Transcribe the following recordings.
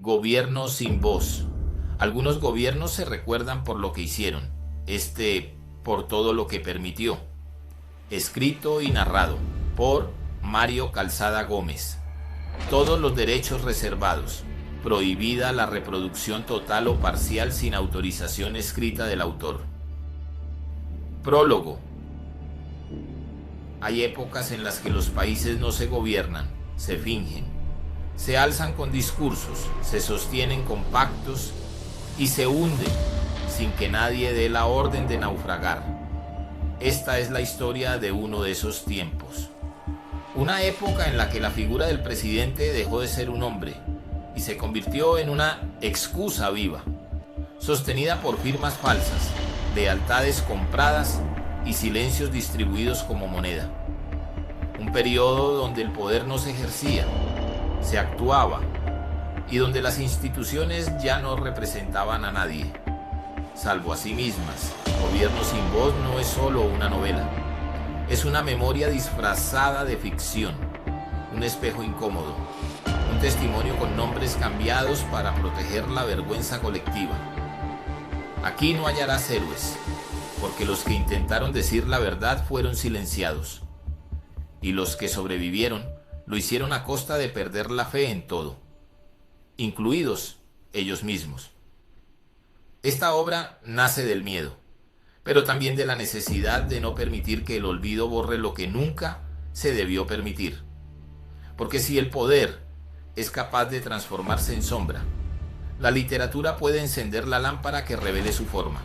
Gobierno sin voz. Algunos gobiernos se recuerdan por lo que hicieron, por todo lo que permitió. Escrito y narrado por Mario Calzada Gómez. Todos los derechos reservados. Prohibida la reproducción total o parcial sin autorización escrita del autor. Prólogo. Hay épocas en las que los países no se gobiernan, se fingen. Se alzan con discursos, se sostienen con pactos y se hunden sin que nadie dé la orden de naufragar. Esta es la historia de uno de esos tiempos. Una época en la que la figura del presidente dejó de ser un hombre y se convirtió en una excusa viva, sostenida por firmas falsas, lealtades compradas y silencios distribuidos como moneda. Un periodo donde el poder no se ejercía, se actuaba, y donde las instituciones ya no representaban a nadie, salvo a sí mismas. Gobierno sin voz no es solo una novela, es una memoria disfrazada de ficción, un espejo incómodo, un testimonio con nombres cambiados para proteger la vergüenza colectiva. Aquí no hallarás héroes, porque los que intentaron decir la verdad fueron silenciados, y los que sobrevivieron lo hicieron a costa de perder la fe en todo, incluidos ellos mismos. Esta obra nace del miedo, pero también de la necesidad de no permitir que el olvido borre lo que nunca se debió permitir. Porque si el poder es capaz de transformarse en sombra, la literatura puede encender la lámpara que revele su forma.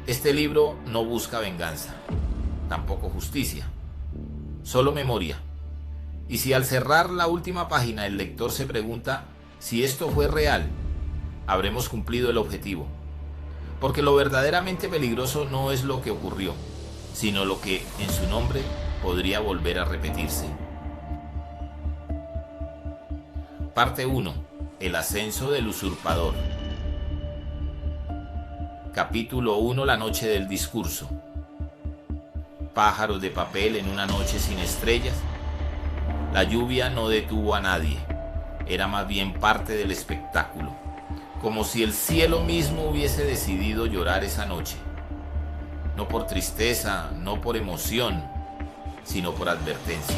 Este libro no busca venganza, tampoco justicia, solo memoria. Y si al cerrar la última página el lector se pregunta si esto fue real, habremos cumplido el objetivo. Porque lo verdaderamente peligroso no es lo que ocurrió, sino lo que en su nombre podría volver a repetirse. Parte 1. El ascenso del usurpador. Capítulo 1. La noche del discurso. Pájaros de papel en una noche sin estrellas. La lluvia no detuvo a nadie, era más bien parte del espectáculo, como si el cielo mismo hubiese decidido llorar esa noche. No por tristeza, no por emoción, sino por advertencia.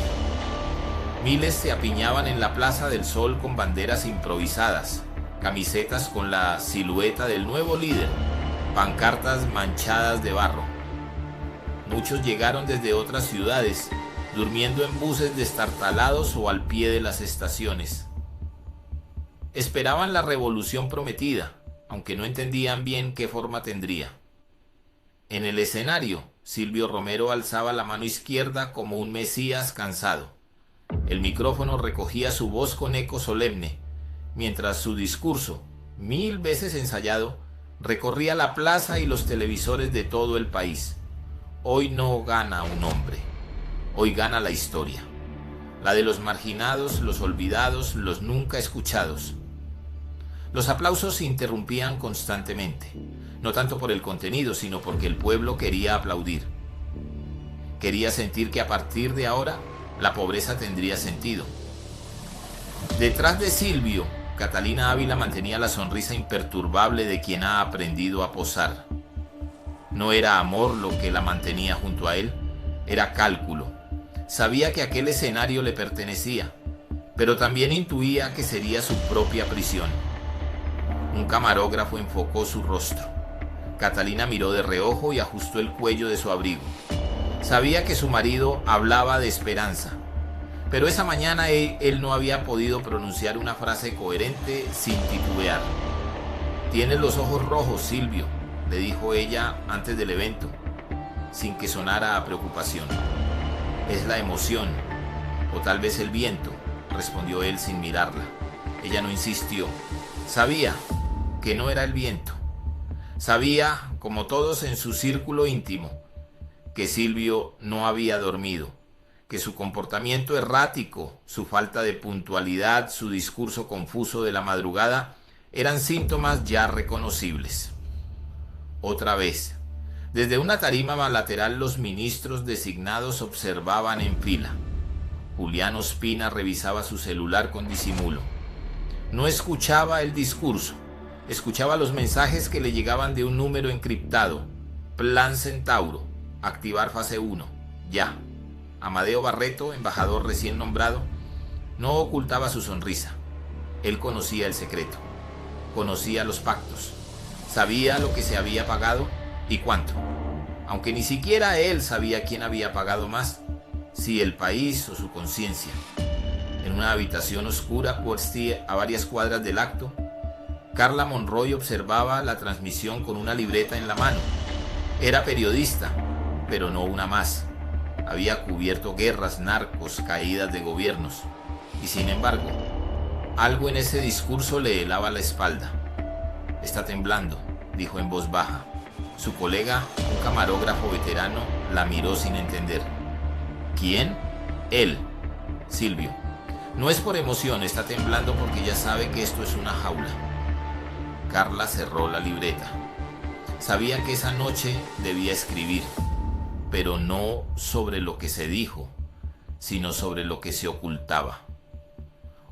Miles se apiñaban en la Plaza del Sol con banderas improvisadas, camisetas con la silueta del nuevo líder, pancartas manchadas de barro. Muchos llegaron desde otras ciudades, durmiendo en buses destartalados o al pie de las estaciones. Esperaban la revolución prometida, aunque no entendían bien qué forma tendría. En el escenario, Silvio Romero alzaba la mano izquierda como un mesías cansado. El micrófono recogía su voz con eco solemne, mientras su discurso, 1000 veces ensayado, recorría la plaza y los televisores de todo el país. Hoy no gana un hombre. Hoy gana la historia, la de los marginados, los olvidados, los nunca escuchados. Los aplausos se interrumpían constantemente, no tanto por el contenido, sino porque el pueblo quería aplaudir. Quería sentir que a partir de ahora la pobreza tendría sentido. Detrás de Silvio, Catalina Ávila mantenía la sonrisa imperturbable de quien ha aprendido a posar. No era amor lo que la mantenía junto a él, era cálculo. Sabía que aquel escenario le pertenecía, pero también intuía que sería su propia prisión. Un camarógrafo enfocó su rostro. Catalina miró de reojo y ajustó el cuello de su abrigo. Sabía que su marido hablaba de esperanza, pero esa mañana él no había podido pronunciar una frase coherente sin titubear. «Tienes los ojos rojos, Silvio», le dijo ella antes del evento, sin que sonara a preocupación. «Es la emoción, o tal vez el viento», respondió él sin mirarla. Ella no insistió. Sabía que no era el viento. Sabía, como todos en su círculo íntimo, que Silvio no había dormido, que su comportamiento errático, su falta de puntualidad, su discurso confuso de la madrugada eran síntomas ya reconocibles. Otra vez, desde una tarima lateral los ministros designados observaban en fila. Julián Ospina revisaba su celular con disimulo. No escuchaba el discurso, escuchaba los mensajes que le llegaban de un número encriptado. Plan Centauro, activar fase 1, ya. Amadeo Barreto, embajador recién nombrado, no ocultaba su sonrisa. Él conocía el secreto, conocía los pactos, sabía lo que se había pagado y cuánto. Aunque ni siquiera él sabía quién había pagado más, si el país o su conciencia. En una habitación oscura, a varias cuadras del acto, Carla Monroy observaba la transmisión con una libreta en la mano. Era periodista, pero no una más. Había cubierto guerras, narcos, caídas de gobiernos. Y sin embargo, algo en ese discurso le helaba la espalda. «Está temblando», dijo en voz baja. Su colega, un camarógrafo veterano, la miró sin entender. «¿Quién?» «Él, Silvio. No es por emoción, está temblando porque ya sabe que esto es una jaula». Carla cerró la libreta. Sabía que esa noche debía escribir, pero no sobre lo que se dijo, sino sobre lo que se ocultaba.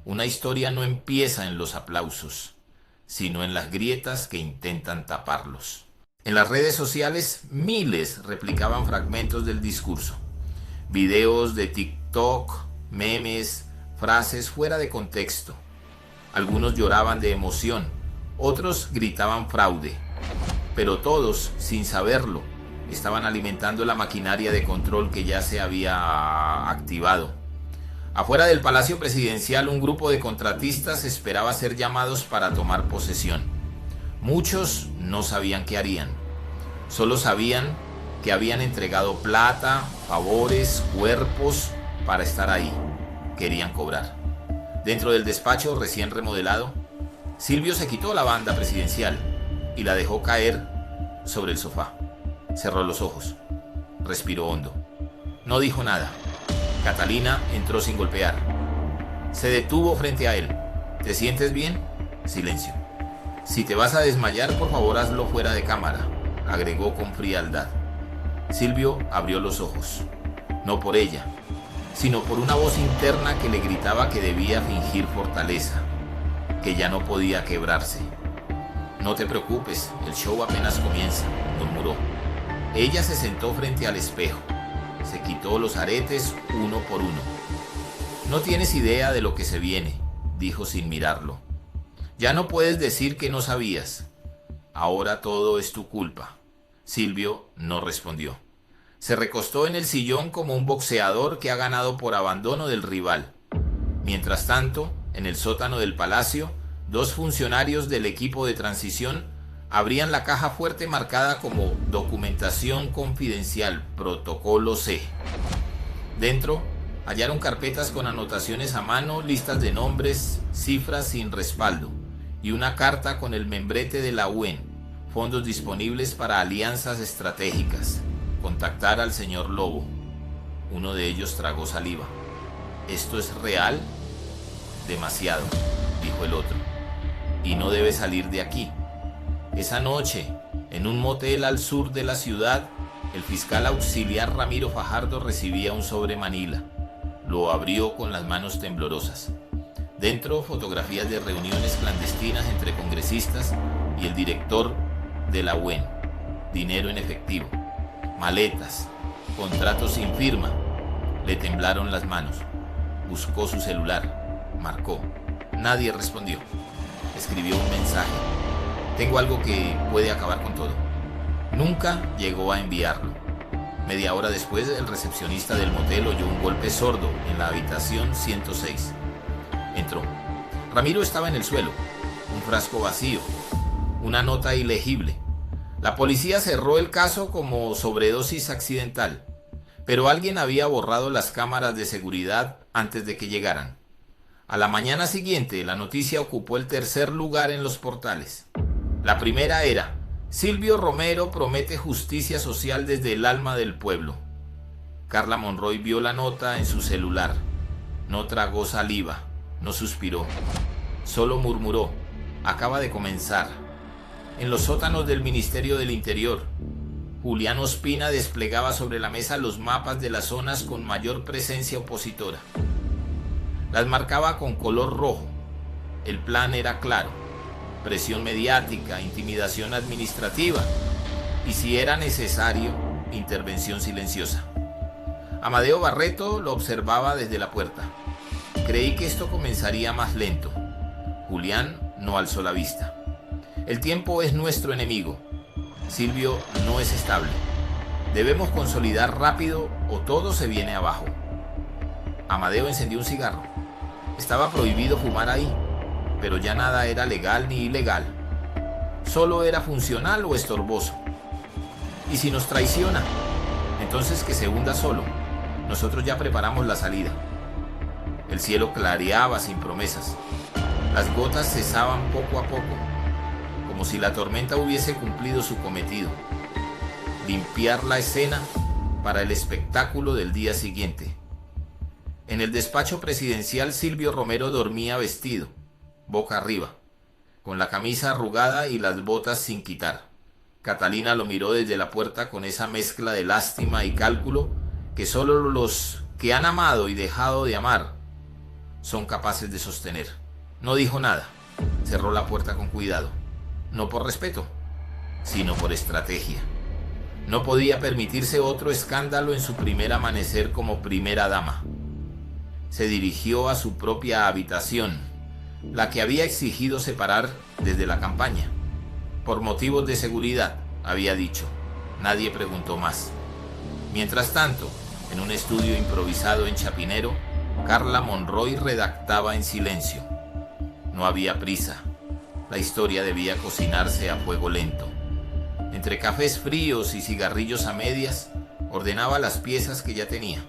Una historia no empieza en los aplausos, sino en las grietas que intentan taparlos. En las redes sociales, miles replicaban fragmentos del discurso. Videos de TikTok, memes, frases fuera de contexto. Algunos lloraban de emoción, otros gritaban fraude. Pero todos, sin saberlo, estaban alimentando la maquinaria de control que ya se había activado. Afuera del Palacio Presidencial, un grupo de contratistas esperaba ser llamados para tomar posesión. Muchos no sabían qué harían. Solo sabían que habían entregado plata, favores, cuerpos para estar ahí. Querían cobrar. Dentro del despacho recién remodelado, Silvio se quitó la banda presidencial y la dejó caer sobre el sofá. Cerró los ojos. Respiró hondo. No dijo nada. Catalina entró sin golpear. Se detuvo frente a él. ¿Te sientes bien? Silencio. Si te vas a desmayar, por favor hazlo fuera de cámara, agregó con frialdad. Silvio abrió los ojos. No por ella, sino por una voz interna que le gritaba que debía fingir fortaleza, que ya no podía quebrarse. No te preocupes, el show apenas comienza, murmuró. Ella se sentó frente al espejo. Se quitó los aretes uno por uno. No tienes idea de lo que se viene, dijo sin mirarlo. Ya no puedes decir que no sabías. Ahora todo es tu culpa. Silvio no respondió. Se recostó en el sillón como un boxeador que ha ganado por abandono del rival. Mientras tanto, en el sótano del palacio, dos funcionarios del equipo de transición abrían la caja fuerte marcada como documentación confidencial, protocolo C. Dentro hallaron carpetas con anotaciones a mano, listas de nombres, cifras sin respaldo y una carta con el membrete de la UEN, fondos disponibles para alianzas estratégicas. Contactar al señor Lobo. Uno de ellos tragó saliva. ¿Esto es real? Demasiado, dijo el otro. Y no debe salir de aquí. Esa noche, en un motel al sur de la ciudad, el fiscal auxiliar Ramiro Fajardo recibía un sobre Manila. Lo abrió con las manos temblorosas. Dentro, fotografías de reuniones clandestinas entre congresistas y el director de la UEN. Dinero en efectivo. Maletas. Contratos sin firma. Le temblaron las manos. Buscó su celular. Marcó. Nadie respondió. Escribió un mensaje. Tengo algo que puede acabar con todo. Nunca llegó a enviarlo. Media hora después, el recepcionista del motel oyó un golpe sordo en la habitación 106. Entró. Ramiro estaba en el suelo. Un frasco vacío. Una nota ilegible. La policía cerró el caso como sobredosis accidental, pero alguien había borrado las cámaras de seguridad antes de que llegaran. A la mañana siguiente, la noticia ocupó el tercer lugar en los portales. La primera era: Silvio Romero promete justicia social desde el alma del pueblo. Carla Monroy vio la nota en su celular. No tragó saliva, no suspiró. Solo murmuró: acaba de comenzar. En los sótanos del Ministerio del Interior, Julián Ospina desplegaba sobre la mesa los mapas de las zonas con mayor presencia opositora. Las marcaba con color rojo. El plan era claro: presión mediática, intimidación administrativa y, si era necesario, intervención silenciosa. Amadeo Barreto lo observaba desde la puerta. Creí que esto comenzaría más lento. Julián no alzó la vista. El tiempo es nuestro enemigo. Silvio no es estable. Debemos consolidar rápido o todo se viene abajo. Amadeo encendió un cigarro. Estaba prohibido fumar ahí, pero ya nada era legal ni ilegal. Solo era funcional o estorboso. ¿Y si nos traiciona? Entonces que se hunda solo. Nosotros ya preparamos la salida. El cielo clareaba sin promesas. Las gotas cesaban poco a poco, como si la tormenta hubiese cumplido su cometido: limpiar la escena para el espectáculo del día siguiente. En el despacho presidencial, Silvio Romero dormía vestido, boca arriba, con la camisa arrugada y las botas sin quitar. Catalina lo miró desde la puerta con esa mezcla de lástima y cálculo que solo los que han amado y dejado de amar son capaces de sostener. No dijo nada. Cerró la puerta con cuidado, no por respeto, sino por estrategia. No podía permitirse otro escándalo en su primer amanecer como primera dama. Se dirigió a su propia habitación, la que había exigido separar desde la campaña. Por motivos de seguridad, había dicho. Nadie preguntó más. Mientras tanto, en un estudio improvisado en Chapinero, Carla Monroy redactaba en silencio. No había prisa. La historia debía cocinarse a fuego lento. Entre cafés fríos y cigarrillos a medias, ordenaba las piezas que ya tenía: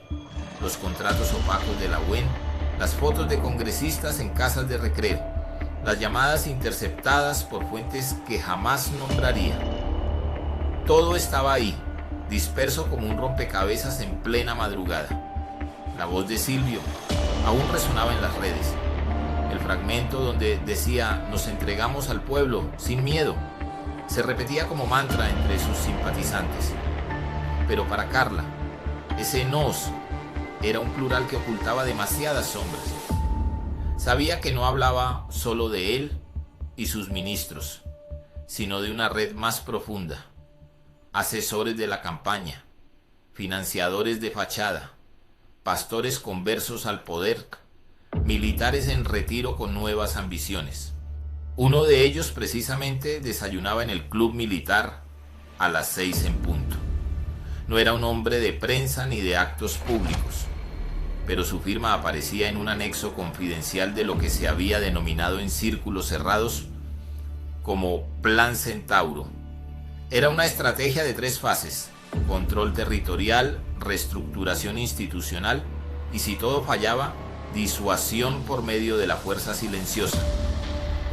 los contratos opacos de la UEN, las fotos de congresistas en casas de recreo, las llamadas interceptadas por fuentes que jamás nombraría. Todo estaba ahí, disperso como un rompecabezas en plena madrugada. La voz de Silvio aún resonaba en las redes. El fragmento donde decía: nos entregamos al pueblo sin miedo, se repetía como mantra entre sus simpatizantes. Pero para Carla, ese nos era un plural que ocultaba demasiadas sombras. Sabía que no hablaba solo de él y sus ministros, sino de una red más profunda: asesores de la campaña, financiadores de fachada, pastores conversos al poder, militares en retiro con nuevas ambiciones. Uno de ellos precisamente desayunaba en el club militar a las 6 en punto. No era un hombre de prensa ni de actos públicos, pero su firma aparecía en un anexo confidencial de lo que se había denominado en círculos cerrados como Plan Centauro. Era una estrategia de 3 fases: control territorial, reestructuración institucional y, si todo fallaba, disuasión por medio de la fuerza silenciosa.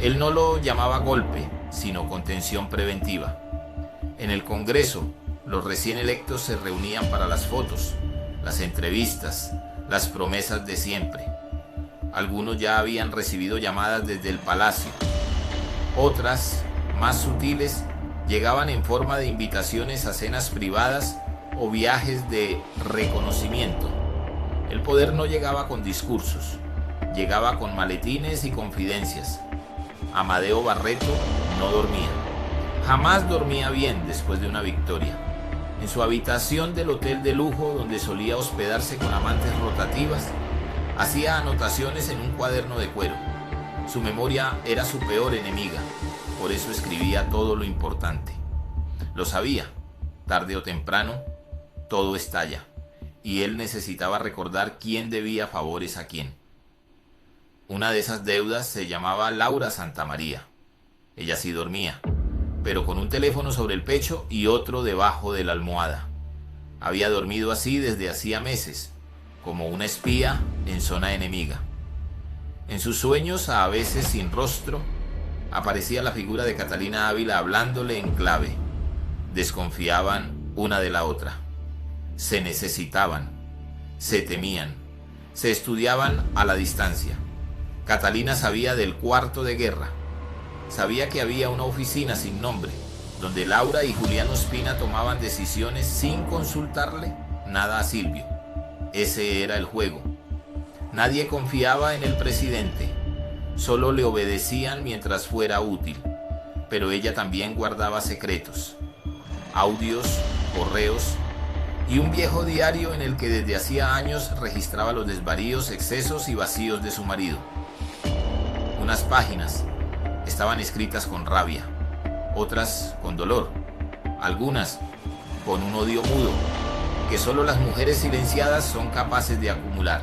Él no lo llamaba golpe, sino contención preventiva. En el Congreso, los recién electos se reunían para las fotos, las entrevistas, las promesas de siempre. Algunos ya habían recibido llamadas desde el palacio. Otras, más sutiles, llegaban en forma de invitaciones a cenas privadas o viajes de reconocimiento. El poder no llegaba con discursos, llegaba con maletines y confidencias. Amadeo Barreto no dormía. Jamás dormía bien después de una victoria. En su habitación del hotel de lujo donde solía hospedarse con amantes rotativas, hacía anotaciones en un cuaderno de cuero. Su memoria era su peor enemiga, por eso escribía todo lo importante. Lo sabía, tarde o temprano, todo estalla, y él necesitaba recordar quién debía favores a quién. Una de esas deudas se llamaba Laura Santamaría. Ella sí dormía, pero con un teléfono sobre el pecho y otro debajo de la almohada. Había dormido así desde hacía meses, como una espía en zona enemiga. En sus sueños, a veces sin rostro, aparecía la figura de Catalina Ávila hablándole en clave. Desconfiaban una de la otra. Se necesitaban, se temían, se estudiaban a la distancia. Catalina sabía del cuarto de guerra. Sabía que había una oficina sin nombre, donde Laura y Julián Ospina tomaban decisiones sin consultarle nada a Silvio. Ese era el juego. Nadie confiaba en el presidente. Solo le obedecían mientras fuera útil, pero ella también guardaba secretos, audios, correos y un viejo diario en el que desde hacía años registraba los desvaríos, excesos y vacíos de su marido. Unas páginas estaban escritas con rabia, otras con dolor, algunas con un odio mudo que solo las mujeres silenciadas son capaces de acumular.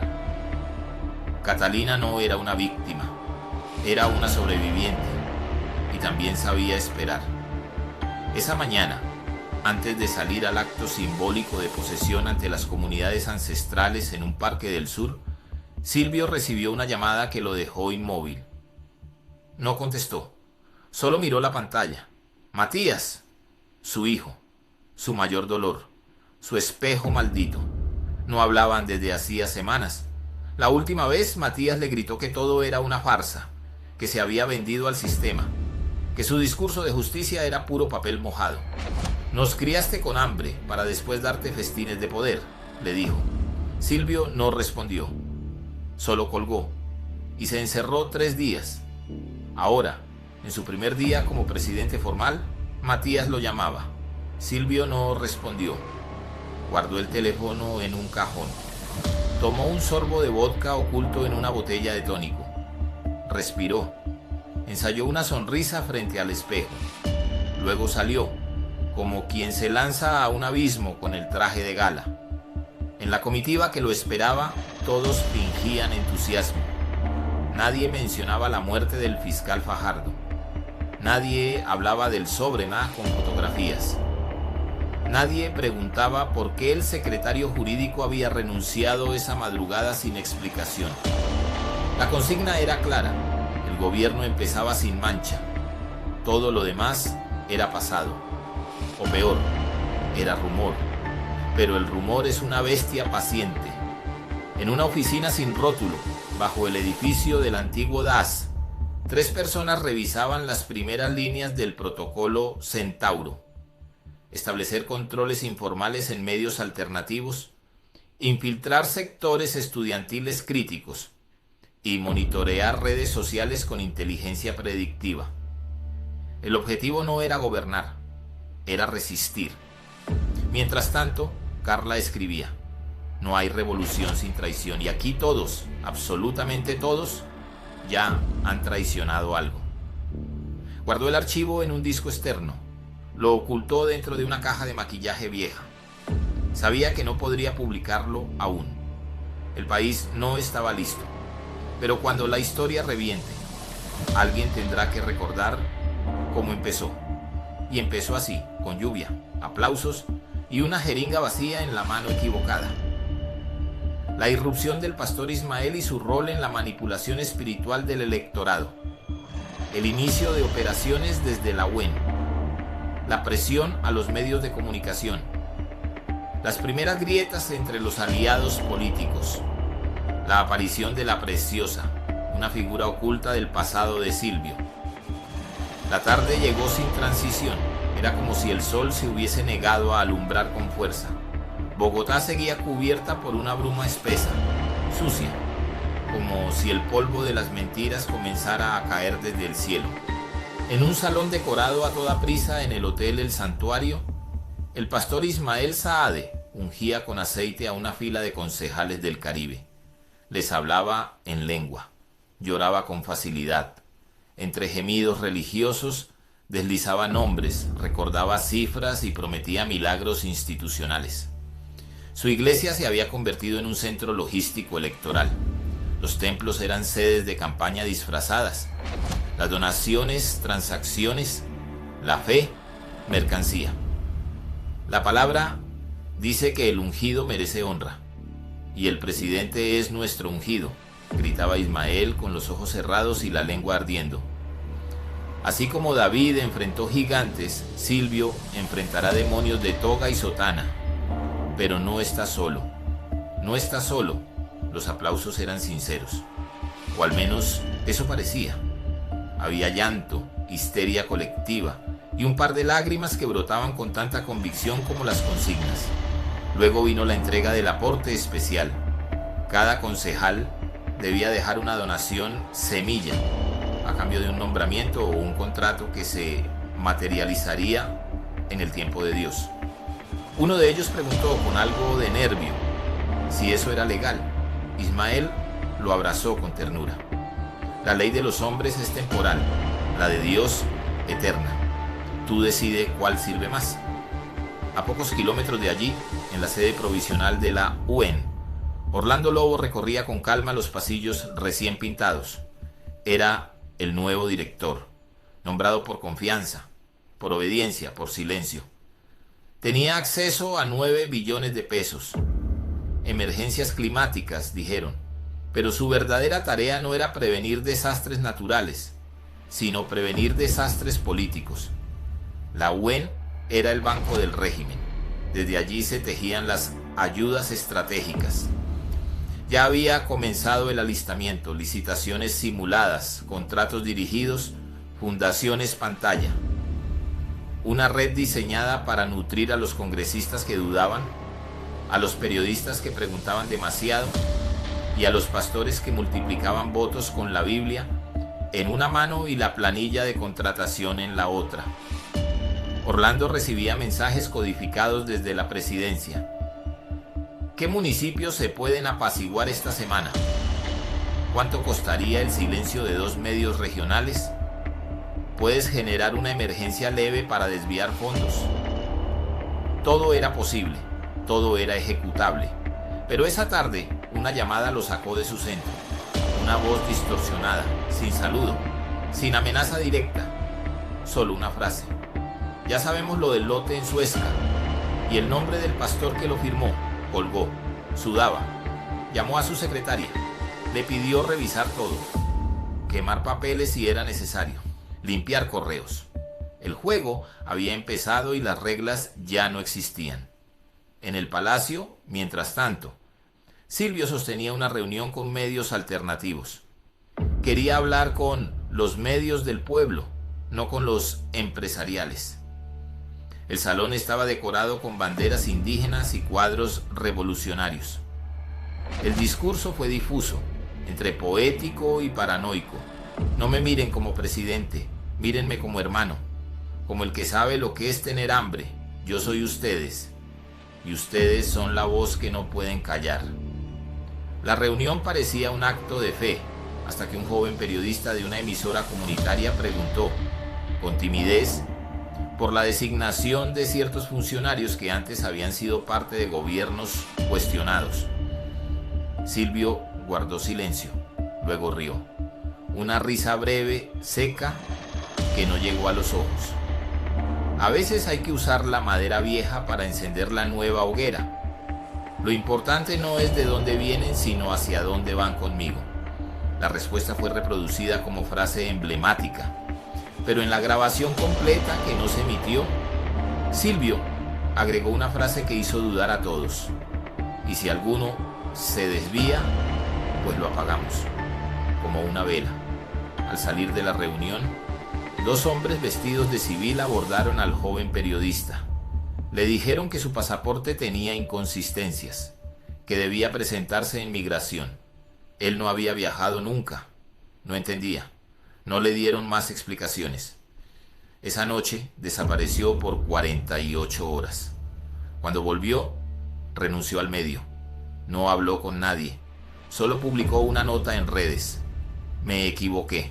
Catalina no era una víctima, era una sobreviviente y también sabía esperar. Esa mañana, antes de salir al acto simbólico de posesión ante las comunidades ancestrales en un parque del sur, Silvio recibió una llamada que lo dejó inmóvil. No contestó, solo miró la pantalla. Matías, su hijo, su mayor dolor, su espejo maldito. No hablaban desde hacía semanas. La última vez Matías le gritó que todo era una farsa, que se había vendido al sistema, que su discurso de justicia era puro papel mojado. Nos criaste con hambre para después darte festines de poder, le dijo. Silvio no respondió, solo colgó y se encerró 3 días. Ahora, en su primer día como presidente formal, Matías lo llamaba. Silvio no respondió. Guardó el teléfono en un cajón. Tomó un sorbo de vodka oculto en una botella de tónico. Respiró. Ensayó una sonrisa frente al espejo. Luego salió, como quien se lanza a un abismo con el traje de gala. En la comitiva que lo esperaba, todos fingían entusiasmo. Nadie mencionaba la muerte del fiscal Fajardo. Nadie hablaba del sobre nada con fotografías. Nadie preguntaba por qué el secretario jurídico había renunciado esa madrugada sin explicación. La consigna era clara. El gobierno empezaba sin mancha. Todo lo demás era pasado. O peor, era rumor. Pero el rumor es una bestia paciente. En una oficina sin rótulo, bajo el edificio del antiguo DAS, 3 personas revisaban las primeras líneas del protocolo Centauro. Establecer controles informales en medios alternativos, infiltrar sectores estudiantiles críticos y monitorear redes sociales con inteligencia predictiva. El objetivo no era gobernar, era resistir. Mientras tanto, Carla escribía: no hay revolución sin traición, y aquí todos, absolutamente todos, ya han traicionado algo. Guardó el archivo en un disco externo. Lo ocultó dentro de una caja de maquillaje vieja. Sabía que no podría publicarlo aún. El país no estaba listo. Pero cuando la historia reviente, alguien tendrá que recordar cómo empezó. Y empezó así, con lluvia, aplausos y una jeringa vacía en la mano equivocada. La irrupción del pastor Ismael y su rol en la manipulación espiritual del electorado. El inicio de operaciones desde la UEN. La presión a los medios de comunicación. Las primeras grietas entre los aliados políticos. La aparición de la Preciosa, una figura oculta del pasado de Silvio. La tarde llegó sin transición. Era como si el sol se hubiese negado a alumbrar con fuerza. Bogotá seguía cubierta por una bruma espesa, sucia, como si el polvo de las mentiras comenzara a caer desde el cielo. En un salón decorado a toda prisa en el Hotel El Santuario, el pastor Ismael Saade ungía con aceite a una fila de concejales del Caribe. Les hablaba en lengua, lloraba con facilidad. Entre gemidos religiosos deslizaba nombres, recordaba cifras y prometía milagros institucionales. Su iglesia se había convertido en un centro logístico electoral. Los templos eran sedes de campaña disfrazadas. Las donaciones, transacciones, la fe, mercancía. La palabra dice que el ungido merece honra. Y el presidente es nuestro ungido, gritaba Ismael con los ojos cerrados y la lengua ardiendo. Así como David enfrentó gigantes, Silvio enfrentará demonios de toga y sotana. Pero no está solo. No está solo. Los aplausos eran sinceros. O al menos eso parecía. Había llanto, histeria colectiva y un par de lágrimas que brotaban con tanta convicción como las consignas. Luego vino la entrega del aporte especial. Cada concejal debía dejar una donación semilla a cambio de un nombramiento o un contrato que se materializaría en el tiempo de Dios. Uno de ellos preguntó con algo de nervio si eso era legal. Ismael lo abrazó con ternura. La ley de los hombres es temporal, la de Dios eterna. Tú decides cuál sirve más. A pocos kilómetros de allí, en la sede provisional de la UN, Orlando Lobo recorría con calma los pasillos recién pintados. Era el nuevo director, nombrado por confianza, por obediencia, por silencio. Tenía acceso a 9 billones de pesos. Emergencias climáticas, dijeron, pero su verdadera tarea no era prevenir desastres naturales, sino prevenir desastres políticos. La UN era el banco del régimen. Desde allí se tejían las ayudas estratégicas. Ya había comenzado el alistamiento, licitaciones simuladas, contratos dirigidos, fundaciones pantalla. Una red diseñada para nutrir a los congresistas que dudaban, a los periodistas que preguntaban demasiado y a los pastores que multiplicaban votos con la Biblia en una mano y la planilla de contratación en la otra. Orlando recibía mensajes codificados desde la presidencia. ¿Qué municipios se pueden apaciguar esta semana? ¿Cuánto costaría el silencio de 2 medios regionales? ¿Puedes generar una emergencia leve para desviar fondos? Todo era posible, todo era ejecutable. Pero esa tarde, una llamada lo sacó de su centro. Una voz distorsionada, sin saludo, sin amenaza directa. Solo una frase. Ya sabemos lo del lote en Suezca. Y el nombre del pastor que lo firmó. Colgó, sudaba, llamó a su secretaria, le pidió revisar todo, quemar papeles si era necesario, limpiar correos. El juego había empezado y las reglas ya no existían. En el palacio, mientras tanto, Silvio sostenía una reunión con medios alternativos. Quería hablar con los medios del pueblo, no con los empresariales. El salón estaba decorado con banderas indígenas y cuadros revolucionarios. El discurso fue difuso, entre poético y paranoico. No me miren como presidente, mírenme como hermano, como el que sabe lo que es tener hambre. Yo soy ustedes, y ustedes son la voz que no pueden callar. La reunión parecía un acto de fe, hasta que un joven periodista de una emisora comunitaria preguntó, con timidez, por la designación de ciertos funcionarios que antes habían sido parte de gobiernos cuestionados. Silvio guardó silencio, luego rió. Una risa breve, seca, que no llegó a los ojos. A veces hay que usar la madera vieja para encender la nueva hoguera. Lo importante no es de dónde vienen, sino hacia dónde van conmigo. La respuesta fue reproducida como frase emblemática. Pero en la grabación completa que no se emitió, Silvio agregó una frase que hizo dudar a todos. Y si alguno se desvía, pues lo apagamos, como una vela. Al salir de la reunión, 2 hombres vestidos de civil abordaron al joven periodista. Le dijeron que su pasaporte tenía inconsistencias, que debía presentarse en migración. Él no había viajado nunca, no entendía. No le dieron más explicaciones. Esa noche desapareció por 48 horas. Cuando volvió, renunció al medio. No habló con nadie. Solo publicó una nota en redes. Me equivoqué.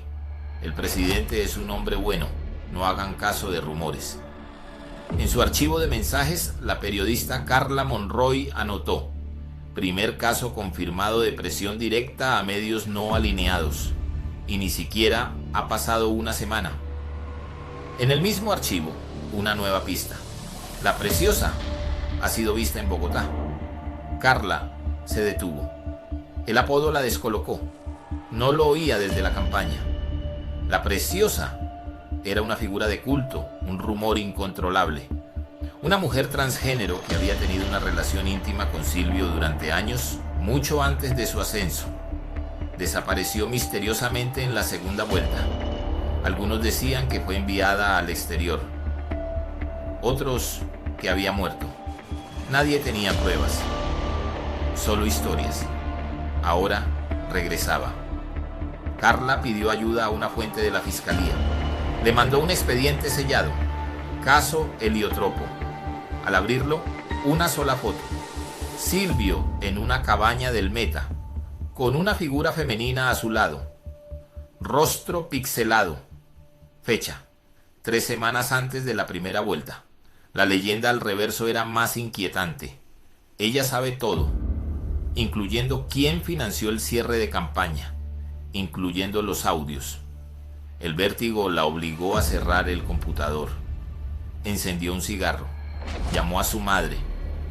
El presidente es un hombre bueno. No hagan caso de rumores. En su archivo de mensajes, la periodista Carla Monroy anotó: primer caso confirmado de presión directa a medios no alineados. Y ni siquiera ha pasado una semana. En el mismo archivo, una nueva pista. La Preciosa ha sido vista en Bogotá. Carla se detuvo. El apodo la descolocó. No lo oía desde la campaña. La Preciosa era una figura de culto, un rumor incontrolable. Una mujer transgénero que había tenido una relación íntima con Silvio durante años, mucho antes de su ascenso. Desapareció misteriosamente en la segunda vuelta. Algunos decían que fue enviada al exterior. Otros que había muerto. Nadie tenía pruebas. Solo historias. Ahora regresaba. Carla pidió ayuda a una fuente de la fiscalía. Le mandó un expediente sellado, caso heliotropo. Al abrirlo, una sola foto. Silvio en una cabaña del Meta, con una figura femenina a su lado. Rostro pixelado. Fecha: 3 semanas antes de la primera vuelta. La leyenda al reverso era más inquietante. Ella sabe todo, incluyendo quién financió el cierre de campaña, incluyendo los audios. El vértigo la obligó a cerrar el computador. Encendió un cigarro. Llamó a su madre.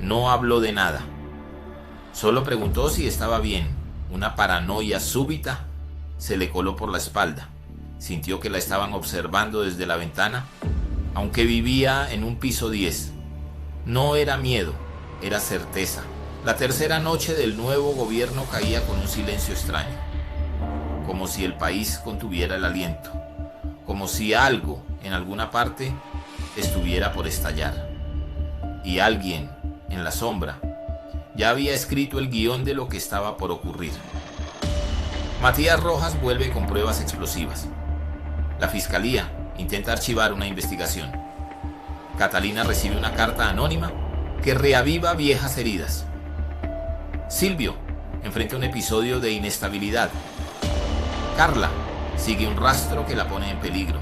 No habló de nada. Solo preguntó si estaba bien. Una paranoia súbita se le coló por la espalda. Sintió que la estaban observando desde la ventana, aunque vivía en un piso 10. No era miedo, era certeza. La tercera noche del nuevo gobierno caía con un silencio extraño, como si el país contuviera el aliento, como si algo en alguna parte estuviera por estallar. Y alguien, en la sombra, ya había escrito el guión de lo que estaba por ocurrir. Matías Rojas vuelve con pruebas explosivas. La fiscalía intenta archivar una investigación. Catalina recibe una carta anónima que reaviva viejas heridas. Silvio enfrenta un episodio de inestabilidad. Carla sigue un rastro que la pone en peligro.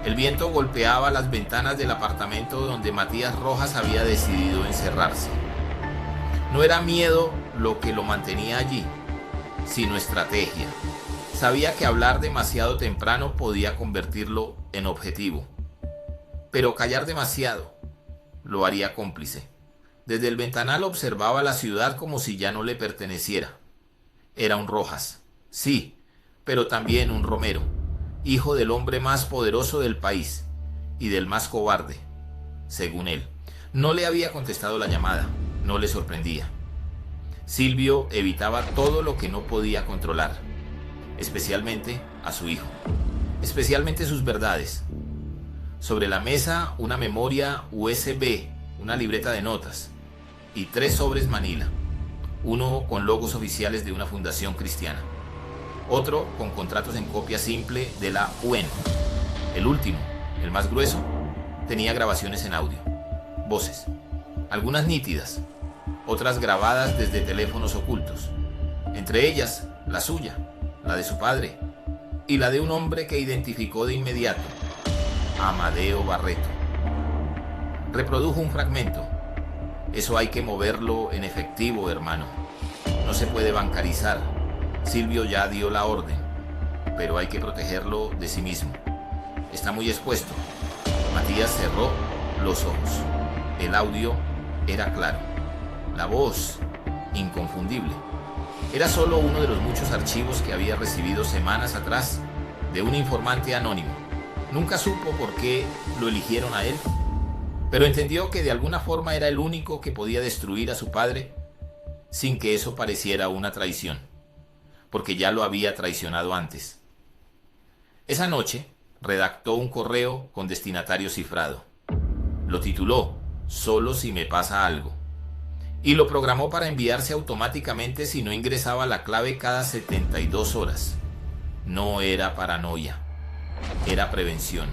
El viento golpeaba las ventanas del apartamento donde Matías Rojas había decidido encerrarse. No era miedo lo que lo mantenía allí, sino estrategia. Sabía que hablar demasiado temprano podía convertirlo en objetivo. Pero callar demasiado lo haría cómplice. Desde el ventanal observaba la ciudad como si ya no le perteneciera. Era un Rojas, sí, pero también un Romero, hijo del hombre más poderoso del país y del más cobarde, según él. No le había contestado la llamada, no le sorprendía. Silvio evitaba todo lo que no podía controlar, especialmente a su hijo, especialmente sus verdades. Sobre la mesa, una memoria USB, una libreta de notas y 3 sobres Manila, uno con logos oficiales de una fundación cristiana, otro con contratos en copia simple de la UN. El último, el más grueso, tenía grabaciones en audio, voces, algunas nítidas, otras grabadas desde teléfonos ocultos, entre ellas la suya, la de su padre y la de un hombre que identificó de inmediato: Amadeo Barreto. Reprodujo un fragmento. Eso hay que moverlo en efectivo, hermano. No se puede bancarizar. Silvio ya dio la orden, pero hay que protegerlo de sí mismo. Está muy expuesto. Matías cerró los ojos. El audio era claro. La voz, inconfundible. Era solo uno de los muchos archivos que había recibido semanas atrás de un informante anónimo. Nunca supo por qué lo eligieron a él, pero entendió que de alguna forma era el único que podía destruir a su padre sin que eso pareciera una traición, porque ya lo había traicionado antes. Esa noche redactó un correo con destinatario cifrado. Lo tituló «Solo si me pasa algo» y lo programó para enviarse automáticamente si no ingresaba la clave cada 72 horas. No era paranoia, era prevención.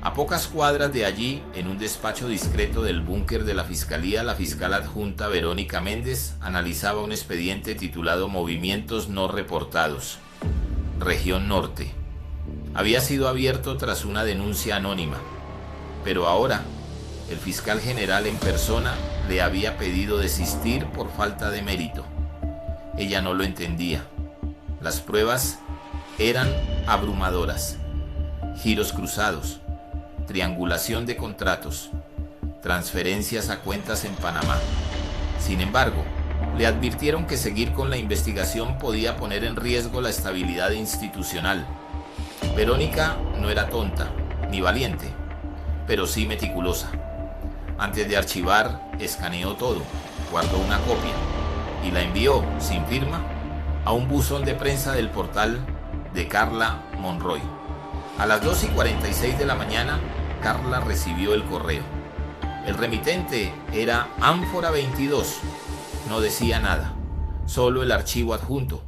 A pocas cuadras de allí, en un despacho discreto del búnker de la fiscalía, la fiscal adjunta Verónica Méndez analizaba un expediente titulado Movimientos no reportados, Región Norte. Había sido abierto tras una denuncia anónima, pero ahora el fiscal general en persona le había pedido desistir por falta de mérito. Ella no lo entendía. Las pruebas eran abrumadoras. Giros cruzados, triangulación de contratos, transferencias a cuentas en Panamá. Sin embargo, le advirtieron que seguir con la investigación podía poner en riesgo la estabilidad institucional. Verónica no era tonta ni valiente, pero sí meticulosa. Antes de archivar, escaneó todo, guardó una copia y la envió, sin firma, a un buzón de prensa del portal de Carla Monroy. A las 2:46 de la mañana, Carla recibió el correo. El remitente era Ánfora 22. No decía nada, solo el archivo adjunto.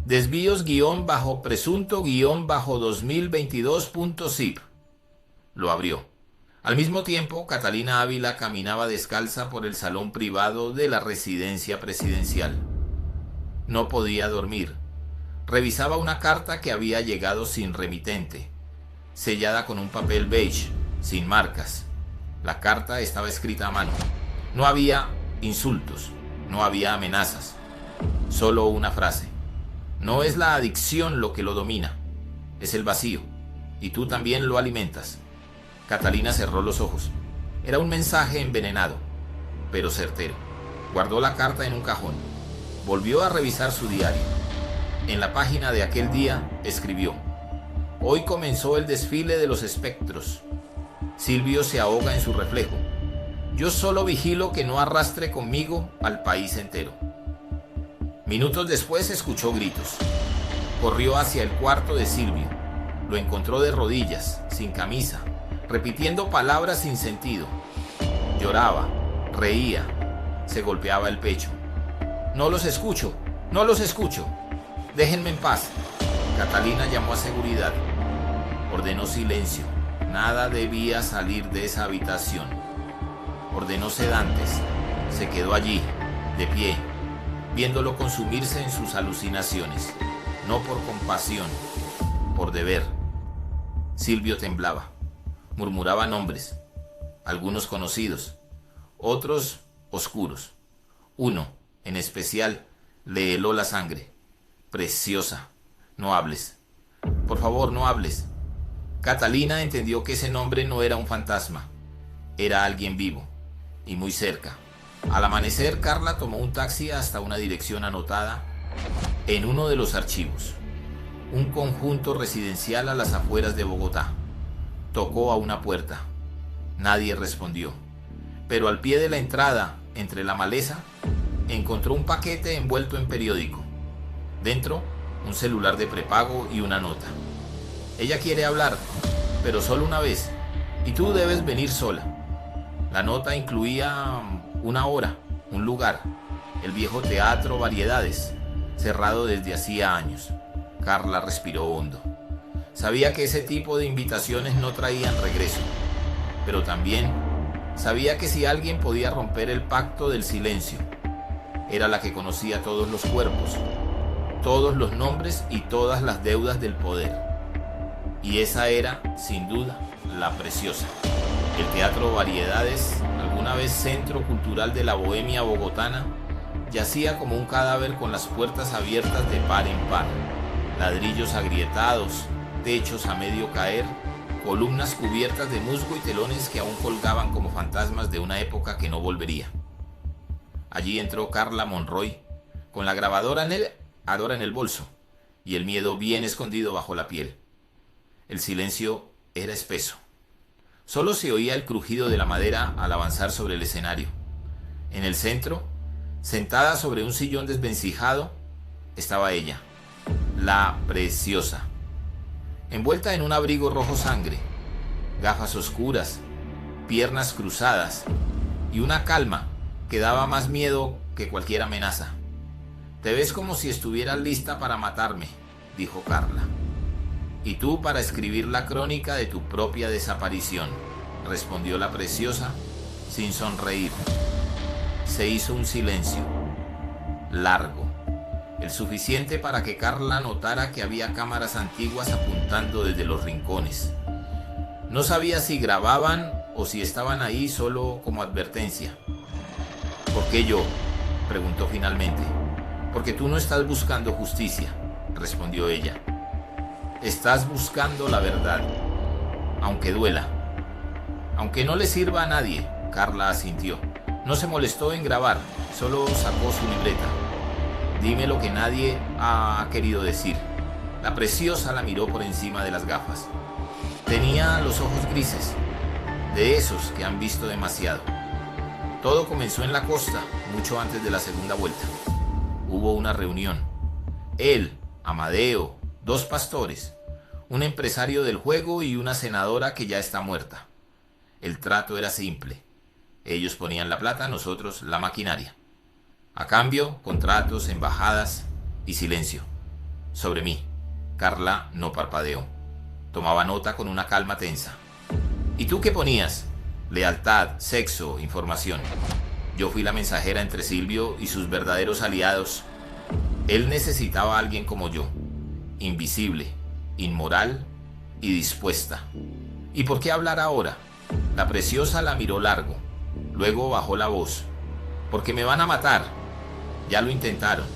Desvíos-presunto-2022.zip. Lo abrió. Al mismo tiempo, Catalina Ávila caminaba descalza por el salón privado de la residencia presidencial. No podía dormir. Revisaba una carta que había llegado sin remitente, sellada con un papel beige, sin marcas. La carta estaba escrita a mano. No había insultos, no había amenazas, solo una frase. No es la adicción lo que lo domina, es el vacío, y tú también lo alimentas. Catalina cerró los ojos. Era un mensaje envenenado, pero certero. Guardó la carta en un cajón. Volvió a revisar su diario. En la página de aquel día escribió: hoy comenzó el desfile de los espectros. Silvio se ahoga en su reflejo. Yo solo vigilo que no arrastre conmigo al país entero. Minutos después escuchó gritos. Corrió hacia el cuarto de Silvio. Lo encontró de rodillas, sin camisa, repitiendo palabras sin sentido. Lloraba, reía, se golpeaba el pecho. No los escucho, no los escucho. Déjenme en paz. Catalina llamó a seguridad. Ordenó silencio. Nada debía salir de esa habitación. Ordenó sedantes. Se quedó allí, de pie, viéndolo consumirse en sus alucinaciones. No por compasión, por deber. Silvio temblaba. Murmuraba nombres, algunos conocidos, otros oscuros. Uno, en especial, le heló la sangre. Preciosa, no hables. Por favor, no hables. Catalina entendió que ese nombre no era un fantasma, era alguien vivo, y muy cerca. Al amanecer, Carla tomó un taxi hasta una dirección anotada en uno de los archivos, un conjunto residencial a las afueras de Bogotá. Tocó a una puerta. Nadie respondió. Pero al pie de la entrada, entre la maleza, encontró un paquete envuelto en periódico. Dentro, un celular de prepago y una nota. Ella quiere hablar, pero solo una vez, y tú debes venir sola. La nota incluía una hora, un lugar, el viejo Teatro Variedades, cerrado desde hacía años. Carla respiró hondo. Sabía que ese tipo de invitaciones no traían regreso, pero también sabía que si alguien podía romper el pacto del silencio, era la que conocía todos los cuerpos, todos los nombres y todas las deudas del poder. Y esa era, sin duda, la Preciosa. El Teatro Variedades, alguna vez centro cultural de la bohemia bogotana, yacía como un cadáver con las puertas abiertas de par en par, ladrillos agrietados, techos a medio caer, columnas cubiertas de musgo y telones que aún colgaban como fantasmas de una época que no volvería. Allí entró Carla Monroy, con la grabadora en el bolso y el miedo bien escondido bajo la piel. El silencio era espeso. Solo se oía el crujido de la madera al avanzar sobre el escenario. En el centro, sentada sobre un sillón desvencijado, estaba ella, la Preciosa, envuelta en un abrigo rojo sangre, gafas oscuras, piernas cruzadas y una calma que daba más miedo que cualquier amenaza. Te ves como si estuvieras lista para matarme, dijo Carla. Y tú para escribir la crónica de tu propia desaparición, respondió la Preciosa sin sonreír. Se hizo un silencio, largo, el suficiente para que Carla notara que había cámaras antiguas apuntando desde los rincones. No sabía si grababan o si estaban ahí solo como advertencia. ¿Por qué yo?, preguntó finalmente. Porque tú no estás buscando justicia, respondió ella. Estás buscando la verdad, aunque duela. Aunque no le sirva a nadie, Carla asintió. No se molestó en grabar, solo sacó su libreta. Dime lo que nadie ha querido decir. La Preciosa la miró por encima de las gafas. Tenía los ojos grises, de esos que han visto demasiado. Todo comenzó en la costa, mucho antes de la segunda vuelta. Hubo una reunión. Él, Amadeo, 2 pastores, un empresario del juego y una senadora que ya está muerta. El trato era simple. Ellos ponían la plata, nosotros la maquinaria. A cambio, contratos, embajadas y silencio. Sobre mí. Carla no parpadeó. Tomaba nota con una calma tensa. ¿Y tú qué ponías? Lealtad, sexo, información. Yo fui la mensajera entre Silvio y sus verdaderos aliados. Él necesitaba a alguien como yo, invisible, inmoral y dispuesta. ¿Y por qué hablar ahora? La Preciosa la miró largo, luego bajó la voz. Porque me van a matar. Ya lo intentaron.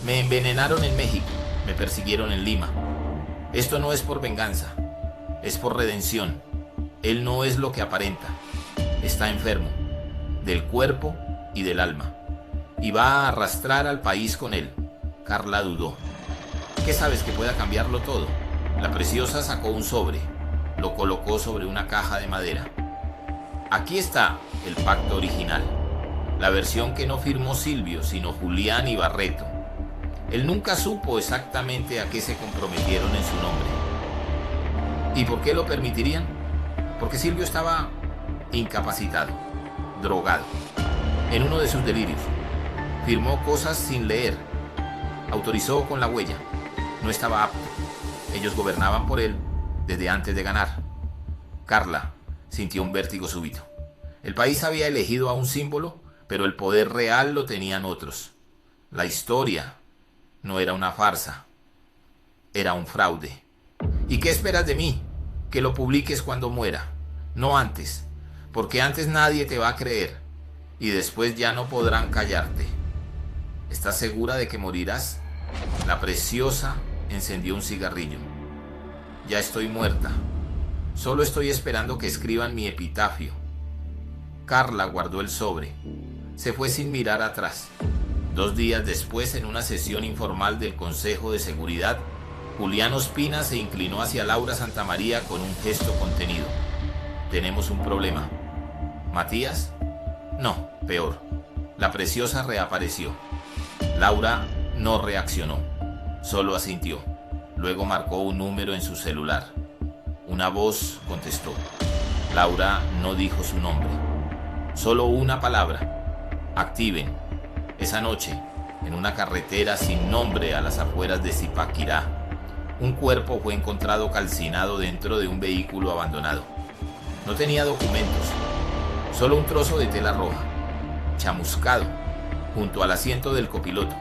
Me envenenaron en México, me persiguieron en Lima. Esto no es por venganza, es por redención. Él no es lo que aparenta. Está enfermo, del cuerpo y del alma, y va a arrastrar al país con él. Carla dudó. ¿Qué sabes que pueda cambiarlo todo? La Preciosa sacó un sobre, lo colocó sobre una caja de madera. Aquí está el pacto original, la versión que no firmó Silvio, sino Julián y Barreto. Él nunca supo exactamente a qué se comprometieron en su nombre. ¿Y por qué lo permitirían? Porque Silvio estaba incapacitado, drogado, en uno de sus delirios. Firmó cosas sin leer, autorizó con la huella, no estaba apto. Ellos gobernaban por él desde antes de ganar. Carla sintió un vértigo súbito. El país había elegido a un símbolo, pero el poder real lo tenían otros. La historia no era una farsa, era un fraude. ¿Y qué esperas de mí? Que lo publiques cuando muera, no antes, porque antes nadie te va a creer y después ya no podrán callarte. ¿Estás segura de que morirás? La Preciosa encendió un cigarrillo. Ya estoy muerta. Solo estoy esperando que escriban mi epitafio. Carla guardó el sobre. Se fue sin mirar atrás. 2 días después, en una sesión informal del Consejo de Seguridad, Julián Ospina se inclinó hacia Laura Santamaría con un gesto contenido. Tenemos un problema. ¿Matías? No, peor. La Preciosa reapareció. Laura no reaccionó, solo asintió. Luego marcó un número en su celular. Una voz contestó. Laura no dijo su nombre. Solo una palabra. Activen. Esa noche, en una carretera sin nombre a las afueras de Zipaquirá, un cuerpo fue encontrado calcinado dentro de un vehículo abandonado. No tenía documentos, solo un trozo de tela roja, chamuscado, junto al asiento del copiloto.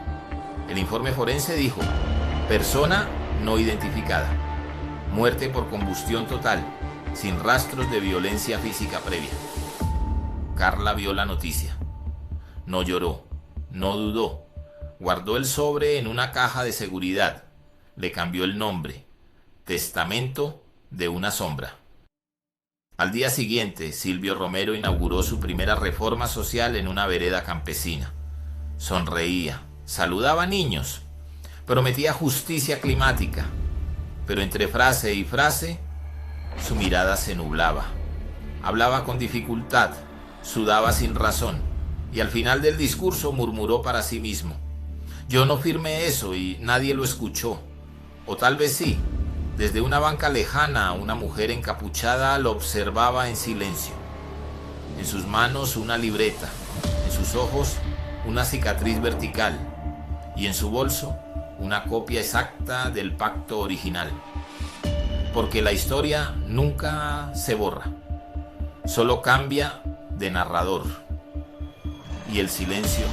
El informe forense dijo: persona no identificada, muerte por combustión total, sin rastros de violencia física previa. Carla vio la noticia. No lloró, no dudó. Guardó el sobre en una caja de seguridad. Le cambió el nombre. Testamento de una sombra. Al día siguiente, Silvio Romero inauguró su primera reforma social en una vereda campesina. Sonreía, saludaba a niños, prometía justicia climática, pero entre frase y frase, su mirada se nublaba. Hablaba con dificultad, sudaba sin razón, y al final del discurso murmuró para sí mismo: yo no firmé eso y nadie lo escuchó. O tal vez sí. Desde una banca lejana, una mujer encapuchada lo observaba en silencio. En sus manos una libreta, en sus ojos una cicatriz vertical y en su bolso una copia exacta del pacto original. Porque la historia nunca se borra, solo cambia de narrador. Y el silencio